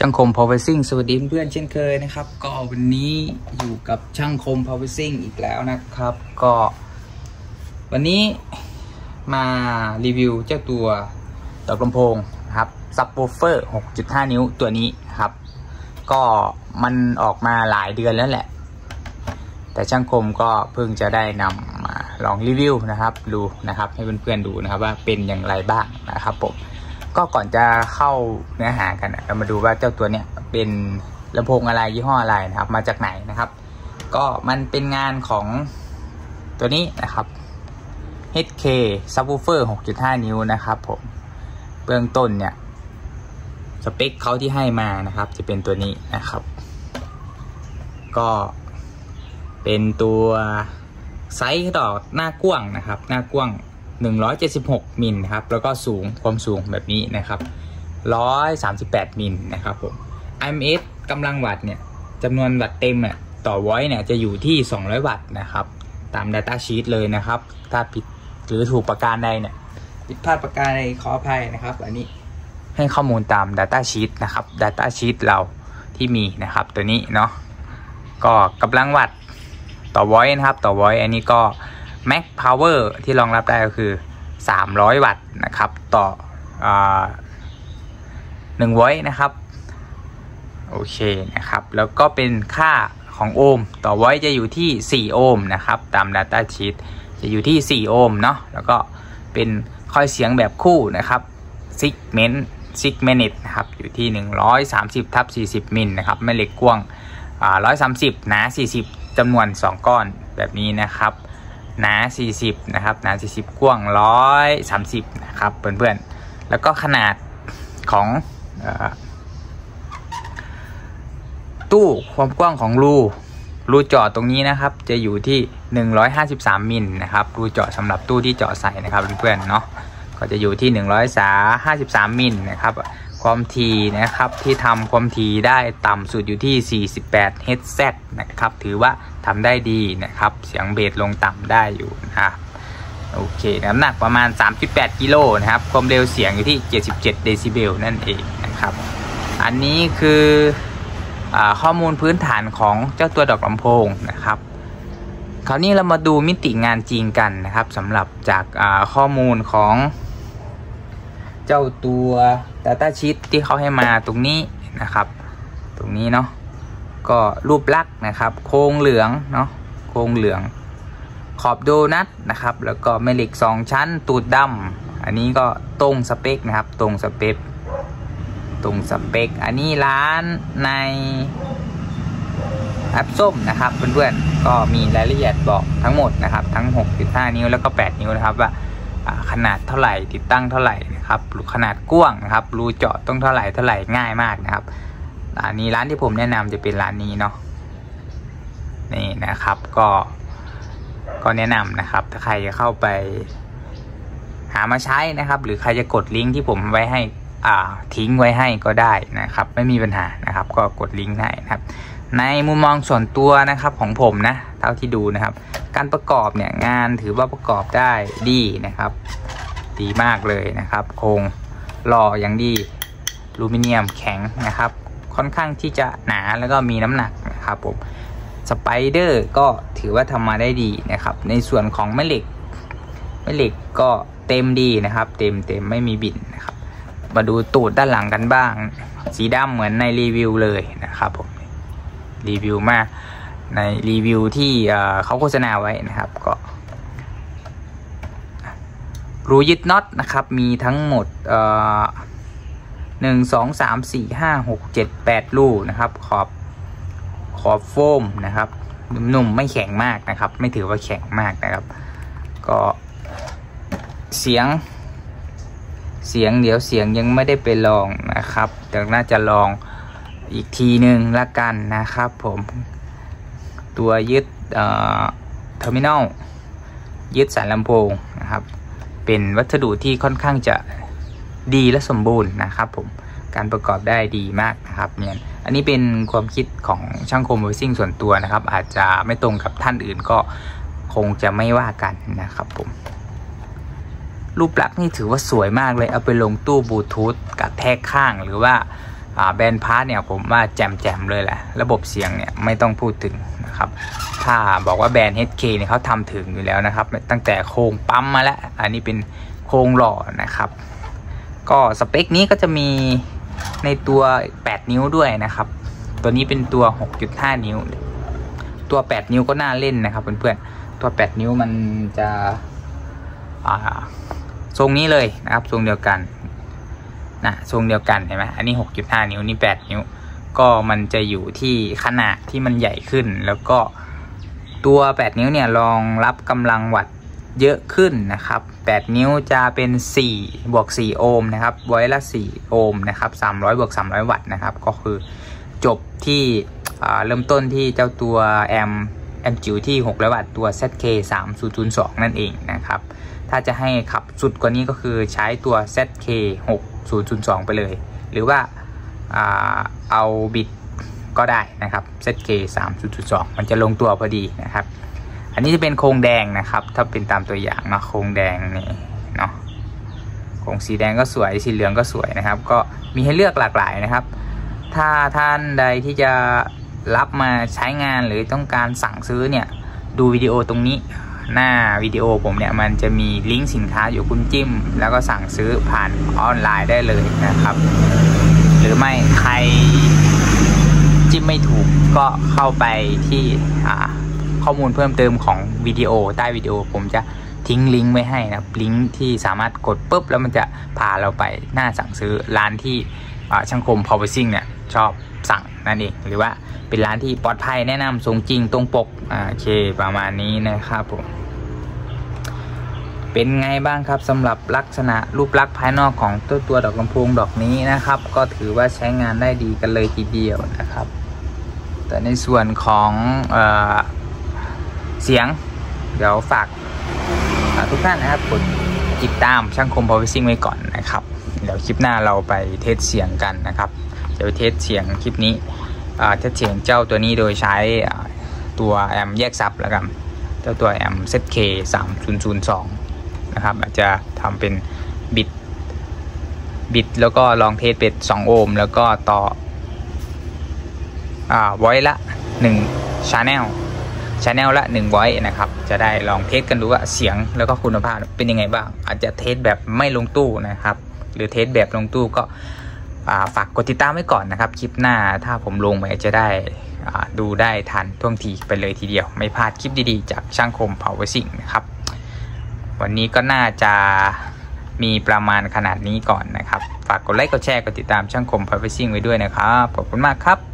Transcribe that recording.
ช่างคม Power Sing สวัสดีเพื่อนเช่นเคยนะครับก็วันนี้อยู่กับช่างคม Power Sing อีกแล้วนะครับก็วันนี้มารีวิวเจ้าตัวดอกลำโพงนะครับ Subwoofer 6.5 นิ้วตัวนี้ครับก็มันออกมาหลายเดือนแล้วแหละแต่ช่างคมก็เพิ่งจะได้นำมาลองรีวิวนะครับดูนะครับให้เพื่อนๆดูนะครับว่าเป็นอย่างไรบ้างนะครับผมก็ก่อนจะเข้าเนื้อหากันเรามาดูว่าเจ้าตัวเนี้ยเป็นลำโพงอะไรยี่ห้ออะไรนะครับมาจากไหนนะครับก็มันเป็นงานของตัวนี้นะครับ HK Subwoofer 6.5 นิ้วนะครับผมเบื้องต้นเนี่ยสเปคเขาที่ให้มานะครับจะเป็นตัวนี้นะครับก็เป็นตัวไซส์ดอกหน้ากว้างนะครับหน้ากว้าง176 มิลนะครับแล้วก็สูงความสูงแบบนี้นะครับ138 มิลนะครับผม IMS กำลังวัตต์เนี่ยจำนวนวัตต์เต็มเนี่ยต่อไวท์เนี่ยจะอยู่ที่200 วัตต์นะครับตาม Data Sheet เลยนะครับถ้าผิดหรือถูกประการใดเนี่ยผิดพลาดประการใดขออภัยนะครับอันนี้ให้ข้อมูลตาม Data Sheet นะครับ Data Sheet เราที่มีนะครับตัวนี้เนาะก็กำลังวัตต์ต่อไวท์นะครับต่อไวท์อันนี้ก็Max Power ที่รองรับได้ก็คือ300 วัตต์นะครับต่อ1 โวลต์นะครับโอเคนะครับแล้วก็เป็นค่าของโอห์มต่อโวลต์จะอยู่ที่4 โอห์มนะครับตาม Data Sheet จะอยู่ที่4 โอห์มเนาะแล้วก็เป็นคอยเสียงแบบคู่นะครับ Segment นะครับอยู่ที่130/40 มิลนะครับแม่เหล็กกว้าง130หนา40จำนวน2 ก้อนแบบนี้นะครับหนา40นะครับหนา40กว้าง130นะครับเพื่อนๆแล้วก็ขนาดของตู้ความกว้างของรูเจาะตรงนี้นะครับจะอยู่ที่153 มิลนะครับรูเจาะสำหรับตู้ที่เจาะใส่นะครับเพื่อนๆเนาะก็จะอยู่ที่153 มิลนะครับความถี่นะครับที่ทำความถี่ได้ต่ำสุดอยู่ที่48 Hz นะครับถือว่าทำได้ดีนะครับเสียงเบสลงต่ำได้อยู่นะครับโอเคน้ำหนักประมาณ 3.8 กิโลนะครับความเร็วเสียงอยู่ที่77 เดซิเบลนั่นเองนะครับอันนี้คือข้อมูลพื้นฐานของเจ้าตัวดอกลำโพงนะครับคราวนี้เรามาดูมิติงานจริงกันนะครับสำหรับจากข้อมูลของเจ้าตัว Data Sheet ที่เขาให้มาตรงนี้นะครับตรงนี้เนาะก็รูปลักษณ์นะครับโครงเหลืองเนาะโครงเหลืองขอบโดนัทนะครับแล้วก็แม่เหล็ก2 ชั้นตูดดำอันนี้ก็ตรงสเปคนะครับตรงสเปคอันนี้ร้านในแอปส้มนะครับเพื่อนๆก็มีรายละเอียดบอกทั้งหมดนะครับทั้ง 6.5 นิ้วแล้วก็8 นิ้วนะครับว่าขนาดเท่าไหร่ติดตั้งเท่าไหร่นะครับขนาดกว้างนะครับรูเจาะต้องเท่าไหร่ง่ายมากนะครับอันนี้ร้านที่ผมแนะนำจะเป็นร้านนี้เนาะนี่นะครับก็แนะนำนะครับถ้าใครจะเข้าไปหามาใช้นะครับหรือใครจะกดลิงก์ที่ผมไว้ให้ทิ้งไว้ให้ก็ได้นะครับไม่มีปัญหานะครับก็กดลิงก์ให้นะครับในมุมมองส่วนตัวนะครับของผมนะเท่าที่ดูนะครับการประกอบเนี่ยงานถือว่าประกอบได้ดีนะครับดีมากเลยนะครับโครงหล่ออย่างดีอลูมิเนียมแข็งนะครับค่อนข้างที่จะหนาแล้วก็มีน้ำหนักนะครับผมสไปเดอร์ก็ถือว่าทำมาได้ดีนะครับในส่วนของแม่เหล็กก็เต็มดีนะครับเต็มไม่มีบิดนะครับมาดูตูดด้านหลังกันบ้างสีดำเหมือนในรีวิวเลยนะครับผมรีวิวมาในรีวิวที่เขาโฆษณาไว้นะครับก็รูยึดน็อตนะครับมีทั้งหมด1 2 3 4 5 6 7 8 รูนะครับขอบโฟมนะครับนุ่มๆไม่แข็งมากนะครับไม่ถือว่าแข็งมากนะครับก็เสียงเดี๋ยวเสียงยังไม่ได้ไปลองนะครับเดี๋ยวน่าจะลองอีกทีหนึ่งละกันนะครับผมตัวยึดเทอร์มินอลยึดสายลำโพงนะครับเป็นวัสดุที่ค่อนข้างจะดีและสมบูรณ์นะครับผมการประกอบได้ดีมากนะครับเนี่ยอันนี้เป็นความคิดของช่างคมPower Singส่วนตัวนะครับอาจจะไม่ตรงกับท่านอื่นก็คงจะไม่ว่ากันนะครับผมรูปลักษณ์นี่ถือว่าสวยมากเลยเอาไปลงตู้บลูทูธกับแทกข้างหรือว่า แบรนด์พาร์ทเนี่ยผมว่าแจ่มเลยแหละระบบเสียงเนี่ยไม่ต้องพูดถึงนะครับถ้าบอกว่าแบรนด์ HK เนี่ยเขาทำถึงอยู่แล้วนะครับตั้งแต่โครงปั๊มมาแล้วอันนี้เป็นโครงหล่อนะครับก็สเปคนี้ก็จะมีในตัว8นิ้วด้วยนะครับตัวนี้เป็นตัว 6.5 นิ้วตัว8นิ้วก็น่าเล่นนะครับเพื่อนๆตัว8นิ้วมันจะทรงนี้เลยนะครับทรงเดียวกันนะทรงเดียวกันเห็นไหมอันนี้ 6.5 นิ้วนี่8นิ้วก็มันจะอยู่ที่ขนาดที่มันใหญ่ขึ้นแล้วก็ตัว8นิ้วเนี่ยรองรับกำลังวัตต์เยอะขึ้นนะครับ8นิ้วจะเป็น4 บวก 4 โอห์มนะครับไว้ละ4โอห์มนะครับ300 บวก 300 วัตต์นะครับก็คือจบที่เริ่มต้นที่เจ้าตัวแอมจิ๋วที่600 วัตต์ตัว ZK 3002นั่นเองนะครับถ้าจะให้ขับสุดกว่านี้ก็คือใช้ตัว ZK 6002ไปเลยหรือว่าเอาบิดก็ได้นะครับ ZK 3002มันจะลงตัวพอดีนะครับอันนี้จะเป็นโครงแดงนะครับถ้าเป็นตามตัวอย่างเนาะโครงแดงนี่เนาะโครงสีแดงก็สวยสีเหลืองก็สวยนะครับก็มีให้เลือกหลากหลายนะครับถ้าท่านใดที่จะรับมาใช้งานหรือต้องการสั่งซื้อเนี่ยดูวิดีโอตรงนี้หน้าวิดีโอผมเนี่ยมันจะมีลิงก์สินค้าอยู่คุณจิ้มแล้วก็สั่งซื้อผ่านออนไลน์ได้เลยนะครับหรือไม่ใครจิ้มไม่ถูกก็เข้าไปที่ข้อมูลเพิ่มเติมของวิดีโอใต้วิดีโอผมจะทิ้งลิงก์ไว้ให้นะลิงก์ที่สามารถกดปุ๊บแล้วมันจะพาเราไปหน้าสั่งซื้อร้านที่ช่างคม Powersing เนี่ยชอบสั่งนั่นเองหรือว่าเป็นร้านที่ปลอดภัยแนะนำส่งจริงตรงปกโอเคประมาณนี้นะครับผมเป็นไงบ้างครับสำหรับลักษณะรูปลักษณ์ภายนอกของตัวดอกลำโพงดอกนี้นะครับก็ถือว่าใช้งานได้ดีกันเลยทีเดียวนะครับแต่ในส่วนของเสียงเดี๋ยวฝากทุกท่านนะครับกดติดตามช่างคม Powersing ไว้ก่อนนะครับเดี๋ยวคลิปหน้าเราไปเทสเสียงกันนะครับเดี๋ยวเทสเสียงคลิปนี้เทสเสียงเจ้าตัวนี้โดยใช้ตัวแอมแยกซับแล้วกันเจ้าตัวแอม ZK 3002นะครับอาจจะทำเป็นบิดแล้วก็ลองเทสเป็น2โอห์มแล้วก็ต่อไวท์ละ1 channel ละ1ไวท์นะครับจะได้ลองเทสกันดูว่าเสียงแล้วก็คุณภาพเป็นยังไงบ้างอาจจะเทสแบบไม่ลงตู้นะครับหรือเทสแบบลงตู้ก็ฝากกดติดตามไว้ก่อนนะครับคลิปหน้าถ้าผมลงไปจะได้ดูได้ทันท่วงทีไปเลยทีเดียวไม่พลาดคลิปดีๆจากช่างคม Powersing นะครับวันนี้ก็น่าจะมีประมาณขนาดนี้ก่อนนะครับฝากกดไลค์กดแชร์กดติดตามช่างคม Powersing ไว้ด้วยนะครับขอบคุณมากครับ